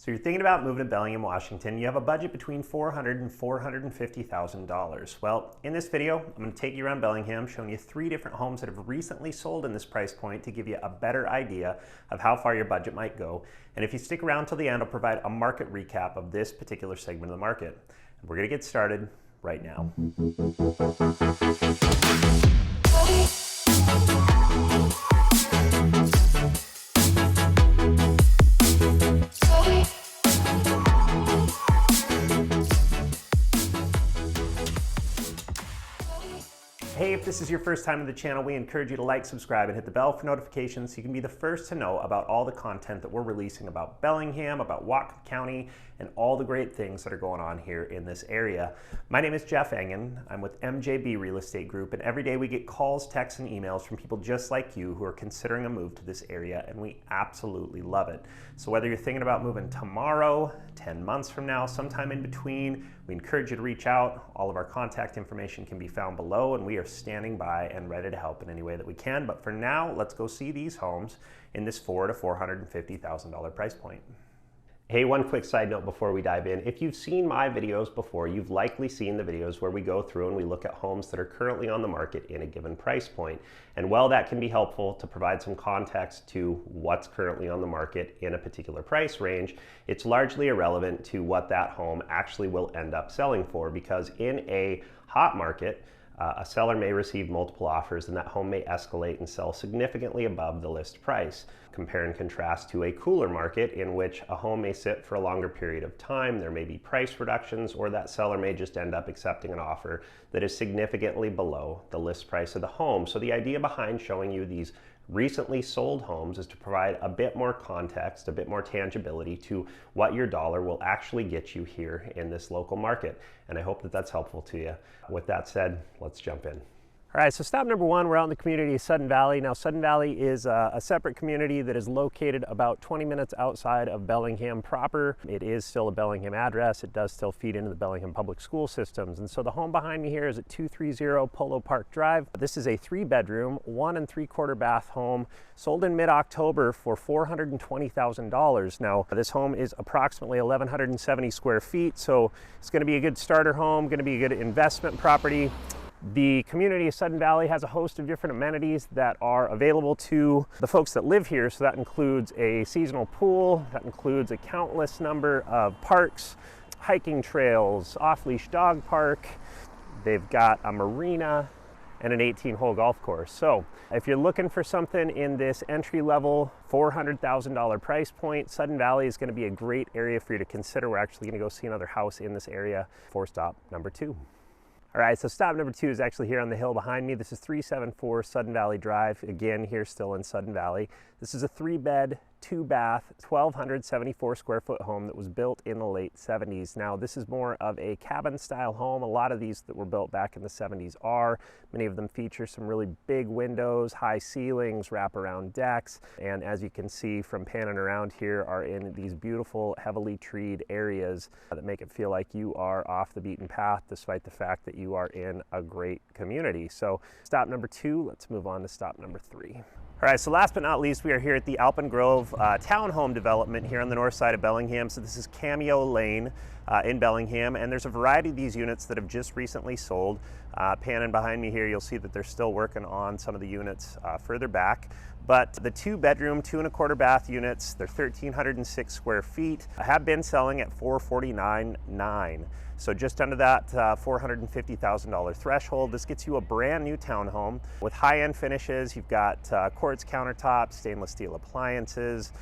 So you're thinking about moving to Bellingham, Washington. You have a budget between $400,000 and $450,000. Well, in this video, I'm going to take you around Bellingham, showing you 3 different homes that have recently sold in this price point to give you a better idea of how far your budget might go. And if you stick around till the end, I'll provide a market recap of this particular segment of the market. And we're going to get started right now. Hey, if this is your first time on the channel, we encourage you to like, subscribe, and hit the bell for notifications so you can be the first to know about all the content that we're releasing about Bellingham, about Whatcom County, and all the great things that are going on here in this area. My name is Jeff Engen. I'm with MJB Real Estate Group, and every day we get calls, texts, and emails from people just like you who are considering a move to this area, and we absolutely love it. So whether you're thinking about moving tomorrow, 10 months from now, sometime in between, we encourage you to reach out. All of our contact information can be found below, and we are standing by and ready to help in any way that we can. But for now, let's go see these homes in this $400,000 to $450,000 price point. Hey, one quick side note before we dive in. If you've seen my videos before, you've likely seen the videos where we go through and we look at homes that are currently on the market in a given price point. And while that can be helpful to provide some context to what's currently on the market in a particular price range, it's largely irrelevant to what that home actually will end up selling for, because in a hot market, a seller may receive multiple offers and that home may escalate and sell significantly above the list price. Compare and contrast to a cooler market in which a home may sit for a longer period of time, there may be price reductions, or that seller may just end up accepting an offer that is significantly below the list price of the home. So the idea behind showing you these recently sold homes is to provide a bit more context, a bit more tangibility to what your dollar will actually get you here in this local market. And I hope that that's helpful to you. With that said, let's jump in. All right, so stop number 1, we're out in the community of Sudden Valley. Now, Sudden Valley is a separate community that is located about 20 minutes outside of Bellingham proper. It is still a Bellingham address. It does still feed into the Bellingham public school systems. And so the home behind me here is at 230 Polo Park Drive. This is a 3-bedroom, 1 3/4 bath home, sold in mid-October for $420,000. Now, this home is approximately 1,170 square feet, so it's going to be a good starter home, going to be a good investment property. The community of Sudden Valley has a host of different amenities that are available to the folks that live here. So that includes a seasonal pool, that includes a countless number of parks, hiking trails, off-leash dog park. They've got a marina and an 18-hole golf course. So if you're looking for something in this entry-level $400,000 price point, Sudden Valley is going to be a great area for you to consider. We're actually going to go see another house in this area for stop number 2. All right, so stop number 2 is actually here on the hill behind me. This is 374 Sudden Valley Drive. Again, here still in Sudden Valley. This is a 3-bed, 2-bath, 1,274 square foot home that was built in the late 70s. Now, this is more of a cabin style home. A lot of these that were built back in the 70s are. Many of them feature some really big windows, high ceilings, wraparound decks, and as you can see from panning around here, are in these beautiful, heavily treed areas that make it feel like you are off the beaten path, despite the fact that you are in a great community. So stop number 2, let's move on to stop number 3. All right, so last but not least, we are here at the Alpine Grove townhome development here on the north side of Bellingham. So this is Cameo Lane in Bellingham, and there's a variety of these units that have just recently sold. Panning behind me here, you'll see that they're still working on some of the units further back. But the 2-bedroom, 2 1/4 bath units, they're 1,306 square feet, have been selling at $449,900. So just under that $450,000 threshold. This gets you a brand new townhome with high-end finishes. You've got quartz countertops, stainless steel appliances.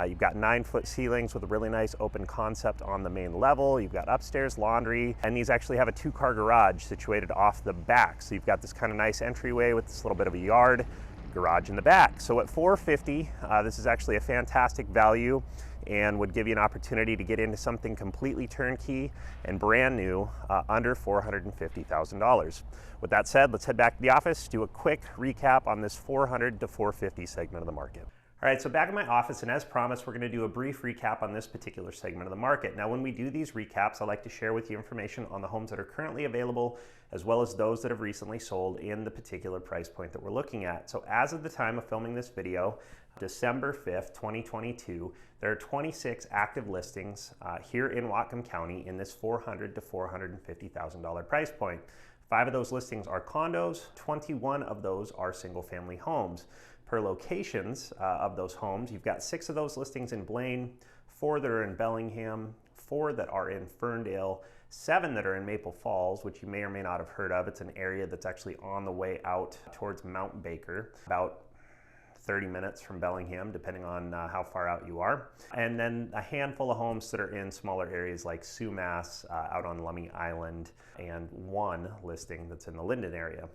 You've got 9-foot ceilings with a really nice open concept on the main level. You've got upstairs laundry, and these actually have a 2-car garage situated off the back. So you've got this kind of nice entryway with this little bit of a yard, garage in the back. So at $450,000, this is actually a fantastic value and would give you an opportunity to get into something completely turnkey and brand new under $450,000. With that said, let's head back to the office, do a quick recap on this $400,000 to $450,000 segment of the market. All right, so back in my office, and as promised, we're going to do a brief recap on this particular segment of the market. Now, when we do these recaps, I like to share with you information on the homes that are currently available, as well as those that have recently sold in the particular price point that we're looking at. So as of the time of filming this video, December 5th, 2022, there are 26 active listings here in Whatcom County in this $400,000 to $450,000 price point. 5 of those listings are condos, 21 of those are single-family homes. Per locations of those homes, you've got 6 of those listings in Blaine, 4 that are in Bellingham, 4 that are in Ferndale, 7 that are in Maple Falls, which you may or may not have heard of. It's an area that's actually on the way out towards Mount Baker, about 30 minutes from Bellingham, depending on how far out you are. And then a handful of homes that are in smaller areas like Sumas, out on Lummi Island, and 1 listing that's in the Lynden area.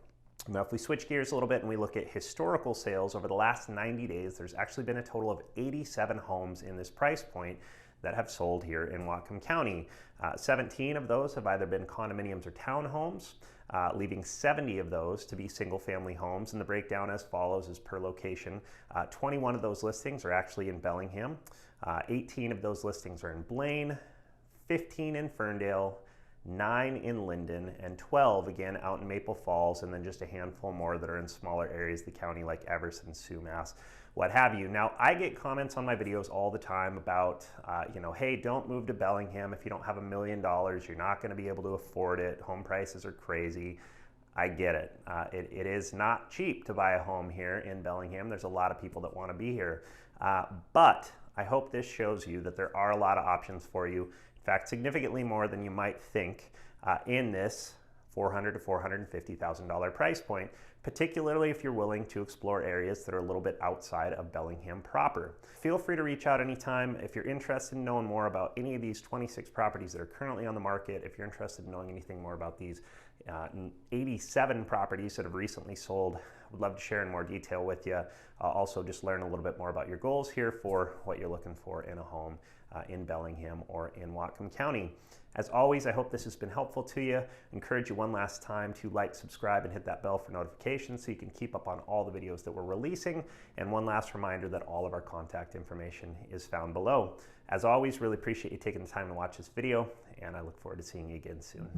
Now, if we switch gears a little bit and we look at historical sales over the last 90 days, there's actually been a total of 87 homes in this price point that have sold here in Whatcom County. 17 of those have either been condominiums or townhomes, leaving 70 of those to be single-family homes. And the breakdown as follows is per location. 21 of those listings are actually in Bellingham. 18 of those listings are in Blaine, 15 in Ferndale, 9 in Lynden, and 12 again out in Maple Falls, and then just a handful more that are in smaller areas of the county like Everson, Sumas, what have you. Now, I get comments on my videos all the time about, hey, don't move to Bellingham if you don't have $1 million. You're not going to be able to afford it. Home prices are crazy. I get it. It is not cheap to buy a home here in Bellingham. There's a lot of people that want to be here. But I hope this shows you that there are a lot of options for you. In fact, significantly more than you might think in this $400,000 to $450,000 price point, particularly if you're willing to explore areas that are a little bit outside of Bellingham proper. Feel free to reach out anytime if you're interested in knowing more about any of these 26 properties that are currently on the market. If you're interested in knowing anything more about these 87 properties that have recently sold, would love to share in more detail with you. Also, just learn a little bit more about your goals here for what you're looking for in a home in Bellingham or in Whatcom County. As always, I hope this has been helpful to you. Encourage you one last time to like, subscribe, and hit that bell for notifications so you can keep up on all the videos that we're releasing. And one last reminder that all of our contact information is found below. As always, really appreciate you taking the time to watch this video, and I look forward to seeing you again soon.